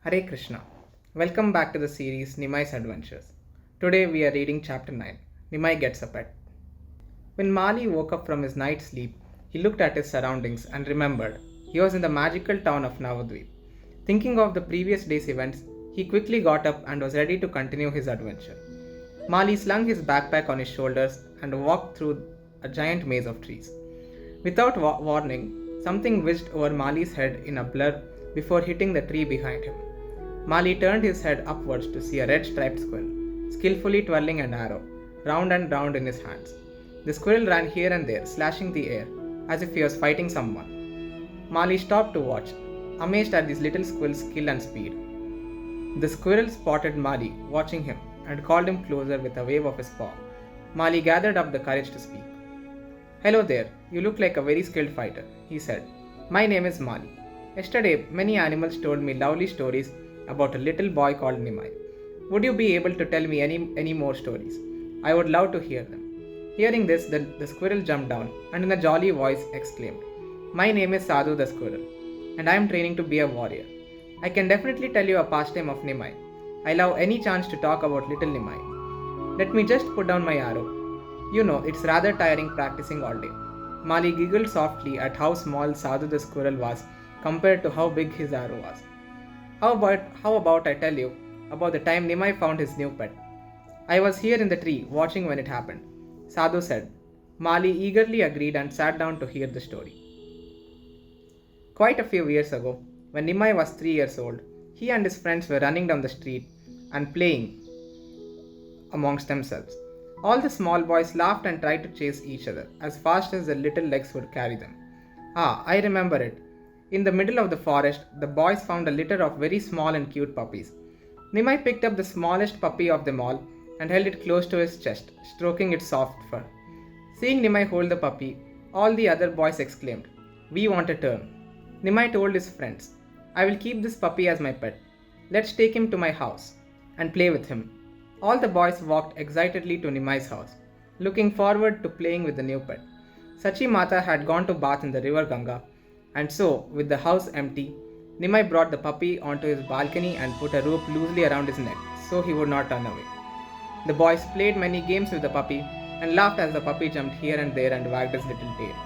Hare Krishna. Welcome back to the series Nimai's Adventures. Today we are reading chapter 9. Nimai gets a pet. When Mali woke up from his night's sleep, he looked at his surroundings and remembered he was in the magical town of Navadvip. Thinking of the previous day's events, he quickly got up and was ready to continue his adventure. Mali slung his backpack on his shoulders and walked through a giant maze of trees. Without warning, something whizzed over Mali's head in a blur before hitting the tree behind him. Mali turned his head upwards to see a red striped squirrel, skillfully twirling an arrow, round and round in his hands. The squirrel ran here and there, slashing the air, as if he was fighting someone. Mali stopped to watch, amazed at this little squirrel's skill and speed. The squirrel spotted Mali, watching him, and called him closer with a wave of his paw. Mali gathered up the courage to speak. Hello there, you look like a very skilled fighter, he said. My name is Mali. Yesterday, many animals told me lovely stories about a little boy called Nimai. Would you be able to tell me any more stories? I would love to hear them. Hearing this, the squirrel jumped down and in a jolly voice exclaimed, My name is Sadhu the squirrel, and I am training to be a warrior. I can definitely tell you a pastime of Nimai. I love any chance to talk about little Nimai. Let me just put down my arrow. You know, it's rather tiring practicing all day. Mali giggled softly at how small Sadhu the squirrel was compared to how big his arrow was. How about I tell you about the time Nimai found his new pet? I was here in the tree watching when it happened, Sadhu said. Mali eagerly agreed and sat down to hear the story. Quite a few years ago, when Nimai was 3 years old, he and his friends were running down the street and playing amongst themselves. All the small boys laughed and tried to chase each other as fast as their little legs would carry them. Ah, I remember it. In the middle of the forest, the boys found a litter of very small and cute puppies. Nimai picked up the smallest puppy of them all and held it close to his chest, stroking its soft fur. Seeing Nimai hold the puppy, all the other boys exclaimed, We want a turn. Nimai told his friends, I will keep this puppy as my pet. Let's take him to my house and play with him. All the boys walked excitedly to Nimai's house, looking forward to playing with the new pet. Sachi Mata had gone to bath in the river Ganga, and so, with the house empty, Nimai brought the puppy onto his balcony and put a rope loosely around his neck so he would not run away. The boys played many games with the puppy and laughed as the puppy jumped here and there and wagged his little tail.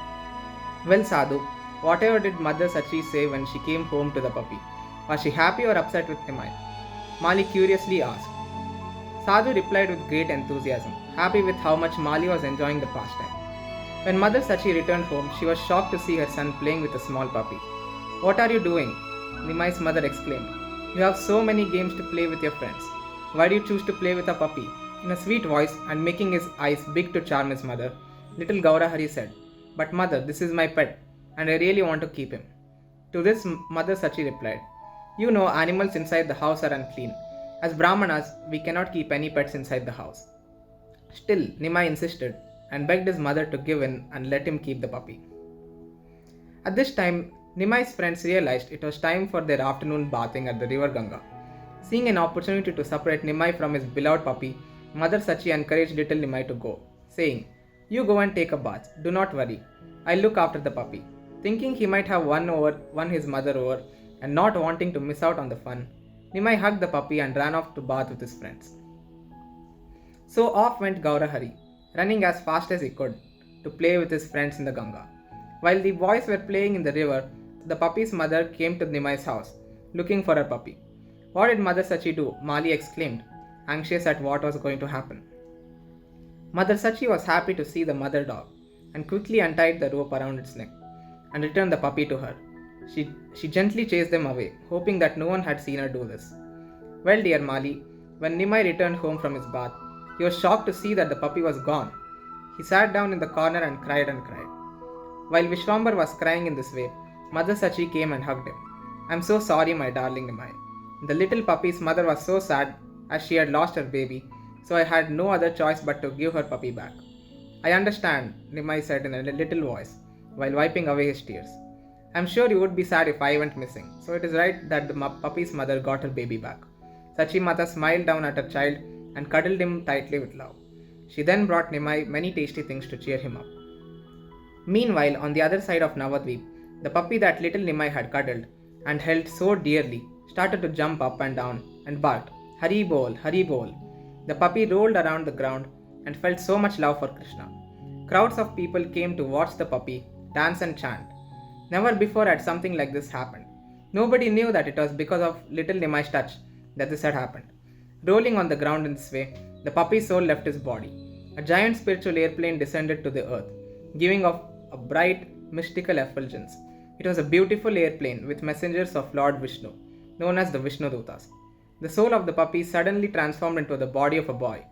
Well, Sadhu, whatever did Mother Sachi say when she came home to the puppy? Was she happy or upset with Nimai? Mali curiously asked. Sadhu replied with great enthusiasm, happy with how much Mali was enjoying the pastime. When Mother Sachi returned home, she was shocked to see her son playing with a small puppy. What are you doing? Nimai's mother exclaimed. You have so many games to play with your friends. Why do you choose to play with a puppy? In a sweet voice and making his eyes big to charm his mother, little Gaurahari said, But mother, this is my pet, and I really want to keep him. To this, Mother Sachi replied, You know, animals inside the house are unclean. As Brahmanas, we cannot keep any pets inside the house. Still, Nimai insisted and begged his mother to give in and let him keep the puppy. At this time, Nimai's friends realized it was time for their afternoon bathing at the river Ganga. Seeing an opportunity to separate Nimai from his beloved puppy, Mother Sachi encouraged little Nimai to go, saying, You go and take a bath, do not worry, I'll look after the puppy. Thinking he might have won his mother over and not wanting to miss out on the fun, Nimai hugged the puppy and ran off to bath with his friends. So off went Gaurahari, running as fast as he could to play with his friends in the Ganga. While the boys were playing in the river, the puppy's mother came to Nimai's house, looking for her puppy. What did Mother Sachi do? Mali exclaimed, anxious at what was going to happen. Mother Sachi was happy to see the mother dog and quickly untied the rope around its neck and returned the puppy to her. She gently chased them away, hoping that no one had seen her do this. Well, dear Mali, when Nimai returned home from his bath, he was shocked to see that the puppy was gone. He sat down in the corner and cried and cried. While Vishwambar was crying in this way, Mother Sachi came and hugged him. I'm so sorry, my darling Nimai. The little puppy's mother was so sad as she had lost her baby, so I had no other choice but to give her puppy back. I understand, Nimai said in a little voice, while wiping away his tears. I'm sure you would be sad if I went missing, so it is right that the puppy's mother got her baby back. Sachi Mata smiled down at her child and cuddled him tightly with love. She then brought Nimai many tasty things to cheer him up. Meanwhile, on the other side of Navadvip, the puppy that little Nimai had cuddled and held so dearly started to jump up and down and barked, Hari bol, Hari bol. The puppy rolled around the ground and felt so much love for Krishna. Crowds of people came to watch the puppy dance and chant. Never before had something like this happened. Nobody knew that it was because of little Nimai's touch that this had happened. Rolling on the ground in this way, the puppy's soul left his body. A giant spiritual airplane descended to the earth, giving off a bright, mystical effulgence. It was a beautiful airplane with messengers of Lord Vishnu, known as the Vishnu Dutas. The soul of the puppy suddenly transformed into the body of a boy.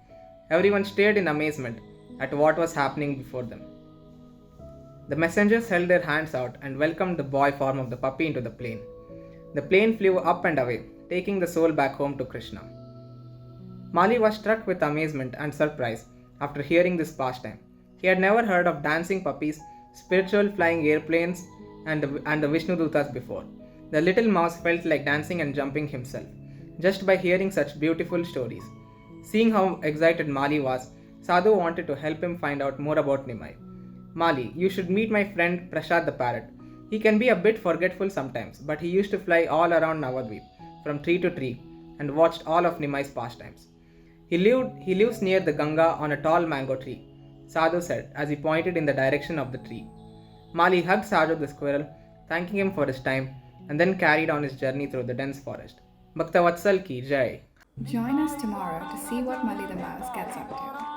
Everyone stared in amazement at what was happening before them. The messengers held their hands out and welcomed the boy form of the puppy into the plane. The plane flew up and away, taking the soul back home to Krishna. Mali was struck with amazement and surprise after hearing this pastime. He had never heard of dancing puppies, spiritual flying airplanes, and the Vishnu Dutas before. The little mouse felt like dancing and jumping himself, just by hearing such beautiful stories. Seeing how excited Mali was, Sadhu wanted to help him find out more about Nimai. Mali, you should meet my friend Prashad the parrot. He can be a bit forgetful sometimes, but he used to fly all around Navadvip, from tree to tree, and watched all of Nimai's pastimes. He lives near the Ganga on a tall mango tree, Sadhu said as he pointed in the direction of the tree. Mali hugged Sadhu the squirrel, thanking him for his time, and then carried on his journey through the dense forest. Bhaktavatsal ki jai. Join us tomorrow to see what Mali the Mouse gets up to.